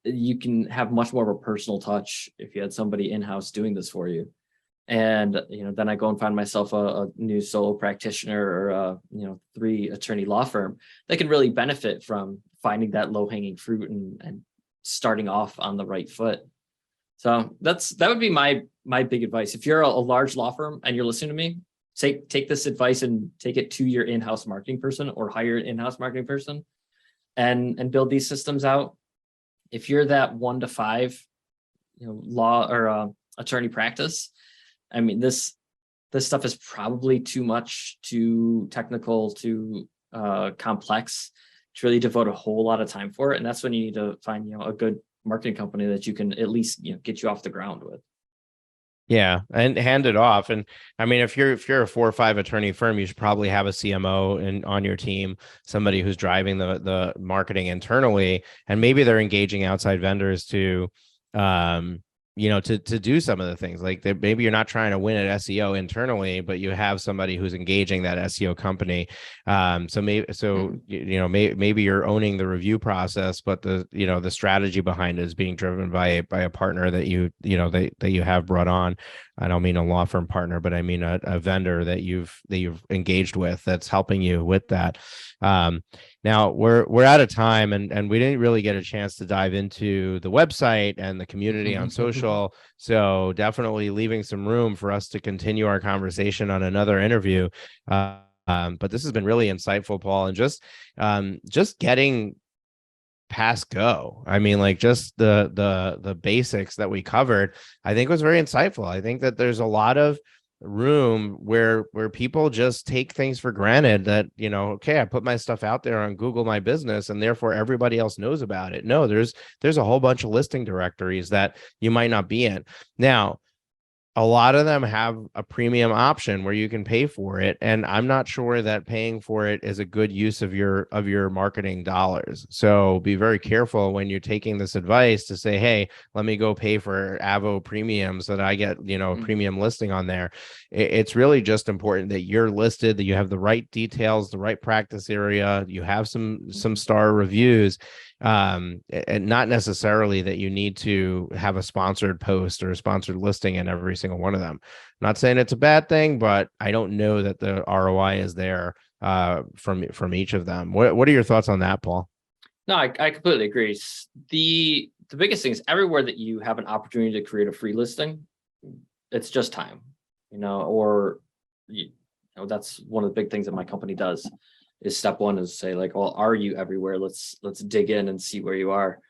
You can have much more of a personal touch if you had somebody in-house doing this for you. And, then I go and find myself a new solo practitioner or a, 3 attorney law firm that can really benefit from finding that low hanging fruit and starting off on the right foot. So that would be my big advice. If you're a large law firm and you're listening to me, take this advice and take it to your in-house marketing person, or hire an in-house marketing person and build these systems out. If you're that 1 to 5, law or attorney practice, I mean, this stuff is probably too much, too technical, too complex to really devote a whole lot of time for it. And that's when you need to find, a good marketing company that you can at least, get you off the ground with. Yeah, and hand it off. And I mean, if you're a 4 or 5 attorney firm, you should probably have a CMO on your team, somebody who's driving the marketing internally, and maybe they're engaging outside vendors to to do some of the things. Like, maybe you're not trying to win at SEO internally, but you have somebody who's engaging that SEO company. Maybe you're owning the review process, but the strategy behind it is being driven by a partner that that you have brought on. I don't mean a law firm partner, but I mean a vendor that you've engaged with that's helping you with that. Now we're out of time, and we didn't really get a chance to dive into the website and the community on social. So definitely leaving some room for us to continue our conversation on another interview. But this has been really insightful, Paul, and just getting past go. I mean, like, just the basics that we covered, I think was very insightful. I think that there's a lot of room where people just take things for granted that, okay, I put my stuff out there on Google My Business and therefore everybody else knows about it. No, there's a whole bunch of listing directories that you might not be in. Now, A lot of them have a premium option where you can pay for it, and I'm not sure that paying for it is a good use of your marketing dollars. So be very careful when you're taking this advice to say, hey, let me go pay for Avo premium so that I get, a premium listing on there. It's really just important that you're listed, that you have the right details, the right practice area, you have some star reviews, and not necessarily that you need to have a sponsored post or a sponsored listing in every single one of them. I'm not saying it's a bad thing, but I don't know that the ROI is there from each of them. What are your thoughts on that, Paul? No, I completely agree. The biggest thing is everywhere that you have an opportunity to create a free listing, it's just time, or that's one of the big things that my company does. Is step one is say like, well, are you everywhere? Let's dig in and see where you are.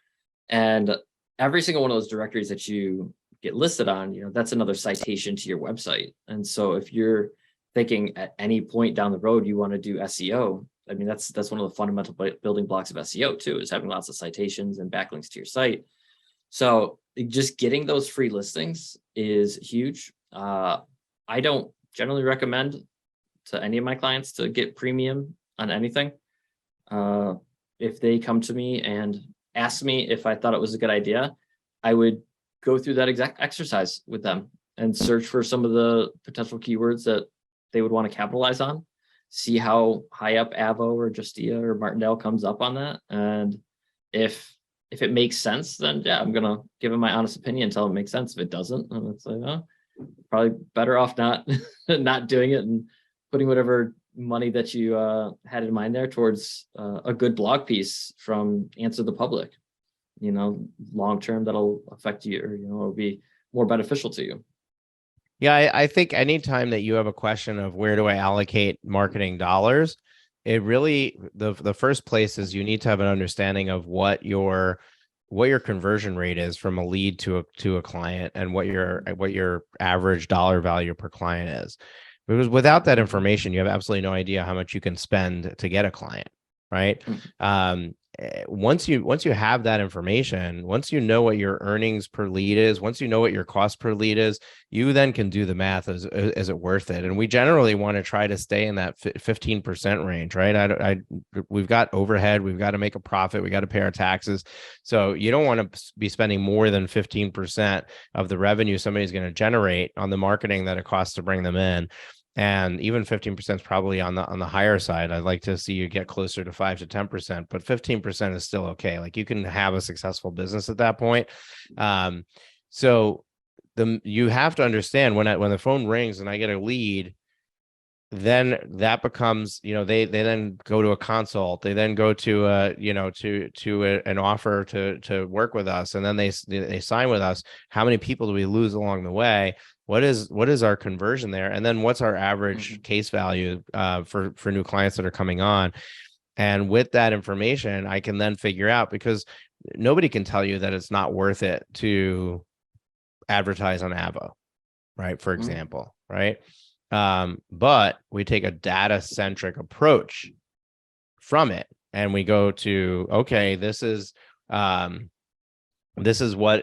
And every single one of those directories that you get listed on, that's another citation to your website. And so if you're thinking at any point down the road you want to do SEO, I mean, that's one of the fundamental building blocks of SEO too, is having lots of citations and backlinks to your site. So just getting those free listings is huge. I don't generally recommend to any of my clients to get premium on anything. If they come to me and ask me if I thought it was a good idea, I would go through that exact exercise with them and search for some of the potential keywords that they would want to capitalize on, see how high up Avo or Justia or Martindale comes up on that. And if it makes sense, then yeah, I'm going to give them my honest opinion until it makes sense. If it doesn't, then it's like, oh, probably better off not doing it and putting whatever money that you had in mind there towards a good blog piece from Answer the Public. Long term that'll affect you, or it'll be more beneficial to you. Yeah, I think anytime that you have a question of where do I allocate marketing dollars, it really the first place is you need to have an understanding of what your conversion rate is from a lead to a client, and what your average dollar value per client is. Because without that information, you have absolutely no idea how much you can spend to get a client, right? Once you have that information, once you know what your earnings per lead is, once you know what your cost per lead is, you then can do the math. Is it worth it? And we generally want to try to stay in that 15% range, right? We've got overhead, we've got to make a profit, we got to pay our taxes. So you don't want to be spending more than 15% of the revenue somebody's going to generate on the marketing that it costs to bring them in. And even 15% is probably on the higher side. I'd like to see you get closer to 5 to 10%, but 15% is still okay. Like, you can have a successful business at that point. So you have to understand when the phone rings and I get a lead, then that becomes, they then go to a consult, they then go to an offer to work with us, and then they sign with us. How many people do we lose along the way? What is our conversion there? And then what's our average case value for new clients that are coming on? And with that information, I can then figure out, because nobody can tell you that it's not worth it to advertise on Avo, right? For example, right? But we take a data-centric approach from it, and we go to, okay, this is what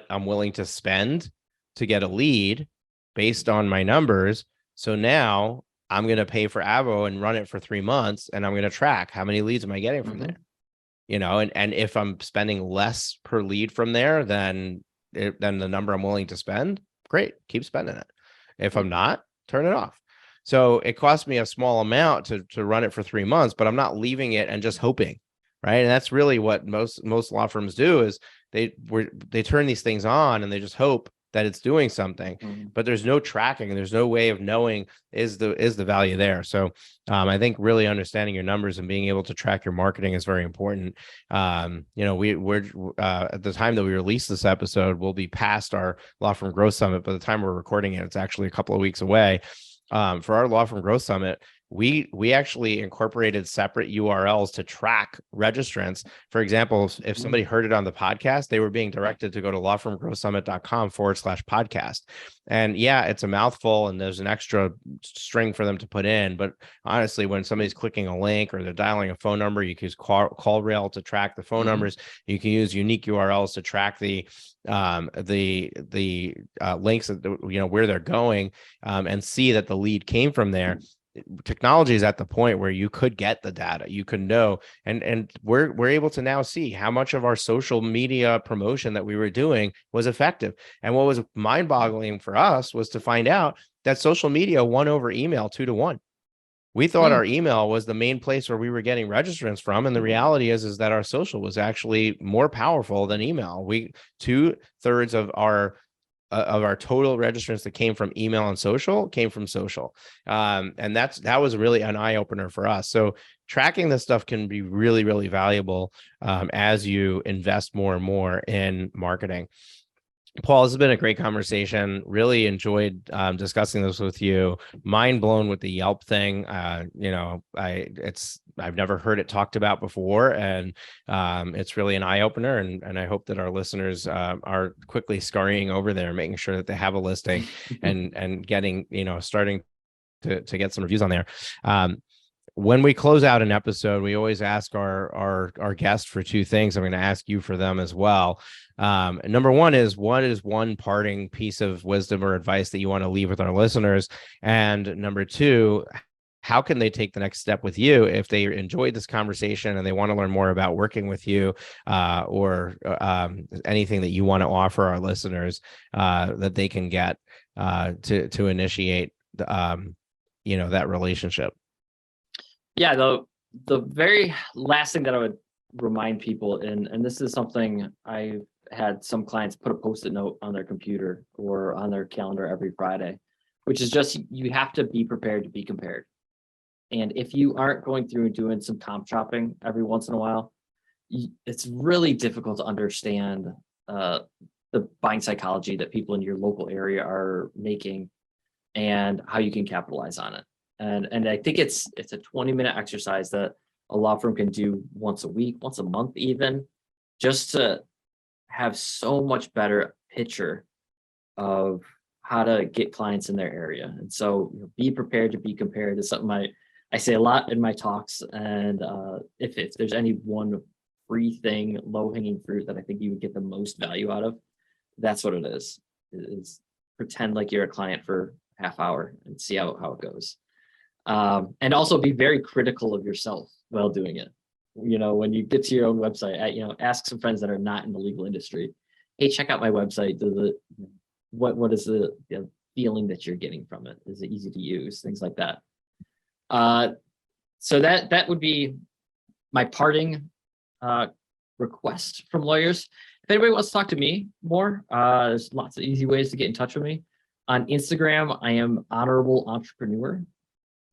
I'm willing to spend to get a lead based on my numbers. So now I'm going to pay for Avo and run it for 3 months, and I'm going to track how many leads am I getting from there. And if I'm spending less per lead from there than the number I'm willing to spend, great, keep spending it. If I'm not, turn it off. So it costs me a small amount to run it for 3 months, but I'm not leaving it and just hoping, right? And that's really what most law firms do, is they turn these things on and they just hope that it's doing something, but there's no tracking and there's no way of knowing is the value there. So I think really understanding your numbers and being able to track your marketing is very important. We're at the time that we release this episode, we'll be past our Law Firm Growth Summit. By the time we're recording it, it's actually a couple of weeks away. For our Law Firm Growth Summit, we actually incorporated separate URLs to track registrants. For example, if somebody heard it on the podcast, they were being directed to go to lawfirmgrowthsummit.com/podcast. And yeah, it's a mouthful and there's an extra string for them to put in. But honestly, when somebody's clicking a link or they're dialing a phone number, you can use CallRail to track the phone numbers. You can use unique URLs to track the links that, where they're going, and see that the lead came from there. Technology is at the point where you could get the data, you could know, and we're able to now see how much of our social media promotion that we were doing was effective. And what was mind-boggling for us was to find out that social media won over email 2-1. We thought our email was the main place where we were getting registrants from, and the reality is that our social was actually more powerful than email. 2/3 of our total registrants that came from email and social came from social. And that was really an eye opener for us. So tracking this stuff can be really, really valuable as you invest more and more in marketing. Paul, this has been a great conversation. Really enjoyed discussing this with you. Mind blown with the Yelp thing. I've never heard it talked about before, and it's really an eye opener. And I hope that our listeners are quickly scurrying over there, making sure that they have a listing and getting, starting to get some reviews on there. When we close out an episode, we always ask our guests for two things. I'm going to ask you for them as well. Number one is, what is one parting piece of wisdom or advice that you want to leave with our listeners? And number two, how can they take the next step with you if they enjoyed this conversation and they want to learn more about working with you, or anything that you want to offer our listeners that they can get to initiate that relationship? Yeah, the very last thing that I would remind people, and this is something I've had some clients put a Post-it note on their computer or on their calendar every Friday, which is just, you have to be prepared to be compared. And if you aren't going through and doing some comp shopping every once in a while, it's really difficult to understand the buying psychology that people in your local area are making and how you can capitalize on it. And I think it's a 20-minute exercise that a law firm can do once a week, once a month even, just to have so much better picture of how to get clients in their area. And so be prepared to be compared is something I say a lot in my talks. And if there's any one free thing, low-hanging fruit that I think you would get the most value out of, that's what it is pretend like you're a client for a half hour and see how it goes. And also be very critical of yourself while doing it. When you get to your own website, ask some friends that are not in the legal industry, hey, check out my website. What is the feeling that you're getting from it? Is it easy to use? Things like that. So that would be my parting request from lawyers. If anybody wants to talk to me more, there's lots of easy ways to get in touch with me. On Instagram, I am Honorable Entrepreneur.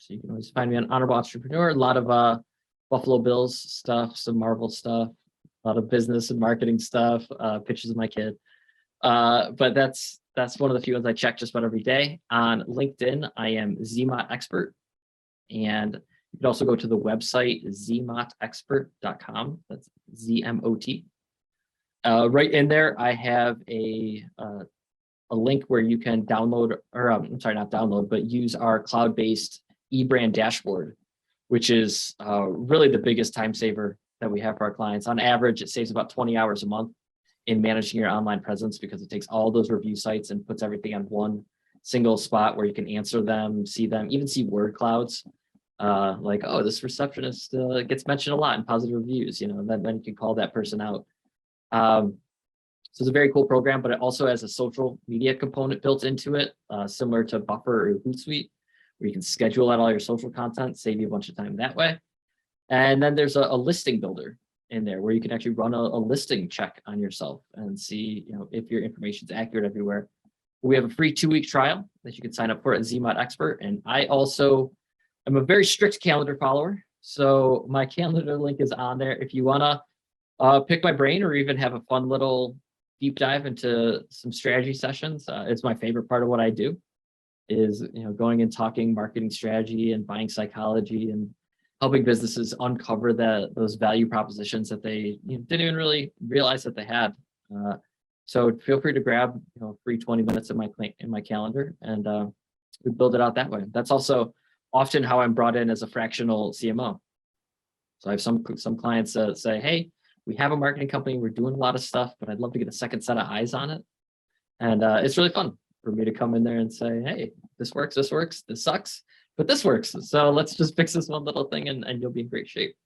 So you can always find me on Honorable Entrepreneur. A lot of Buffalo Bills stuff, some Marvel stuff, a lot of business and marketing stuff, pictures of my kid. But that's one of the few ones I check just about every day. On LinkedIn, I am ZMOT Expert. And you can also go to the website, zmotexpert.com. That's ZMOT. Right in there, I have a link where you can download, or I'm sorry, not download, but use our cloud-based eBrand dashboard, which is really the biggest time saver that we have for our clients. On average, it saves about 20 hours a month in managing your online presence, because it takes all those review sites and puts everything on one single spot where you can answer them, see them, even see word clouds. Like, oh, this receptionist gets mentioned a lot in positive reviews, then you can call that person out. So it's a very cool program, but it also has a social media component built into it, similar to Buffer or Hootsuite, where you can schedule out all your social content, save you a bunch of time that way. And then there's a listing builder in there where you can actually run a listing check on yourself and see, if your information is accurate everywhere. We have a free 2-week trial that you can sign up for at ZMOT Expert. And I also am a very strict calendar follower. So my calendar link is on there. If you want to pick my brain or even have a fun little deep dive into some strategy sessions, it's my favorite part of what I do. is, going and talking marketing strategy and buying psychology and helping businesses uncover those value propositions that they didn't even really realize that they had. So feel free to grab free 20 minutes in my calendar, and we build it out that way. That's also often how I'm brought in as a fractional CMO. So I have some clients that say, hey, we have a marketing company, we're doing a lot of stuff, but I'd love to get a second set of eyes on it. And it's really fun for me to come in there and say, hey, this works, this sucks, but this works. So let's just fix this one little thing and you'll be in great shape.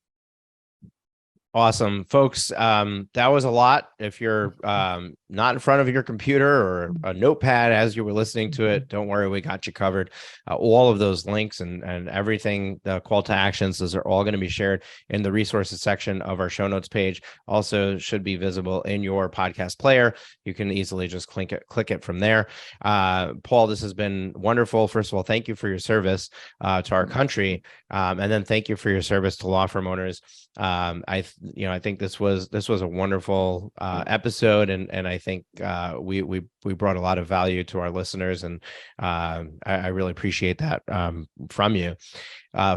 Awesome, folks. That was a lot. If you're not in front of your computer or a notepad as you were listening to it, don't worry, we got you covered. All of those links and everything, the call to actions, those are all going to be shared in the resources section of our show notes page. Also should be visible in your podcast player. You can easily just click it from there. Paul, this has been wonderful. First of all, thank you for your service to our country, and then thank you for your service to law firm owners. I think this was a wonderful episode, and I think we brought a lot of value to our listeners, and I really appreciate that from you.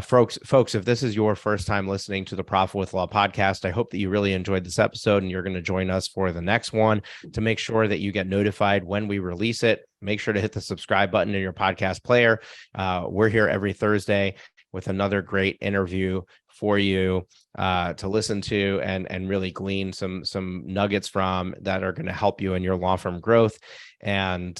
Folks, if this is your first time listening to the Profit with Law podcast, I hope that you really enjoyed this episode and you're going to join us for the next one. To make sure that you get notified when we release it, make sure to hit the subscribe button in your podcast player. We're here every Thursday with another great interview for you to listen to and really glean some nuggets from that are going to help you in your law firm growth. And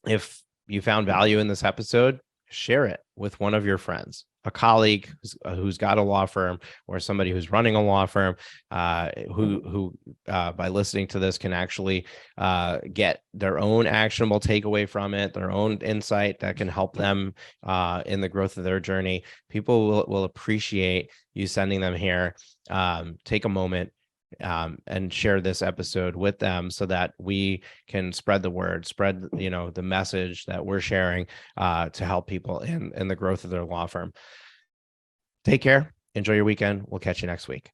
if you found value in this episode, share it with one of your friends, a colleague who's got a law firm, or somebody who's running a law firm, who by listening to this can actually get their own actionable takeaway from it, their own insight that can help them in the growth of their journey. People will appreciate you sending them here. Take a moment and share this episode with them so that we can spread the word, spread the message that we're sharing to help people in the growth of their law firm. Take care. Enjoy your weekend. We'll catch you next week.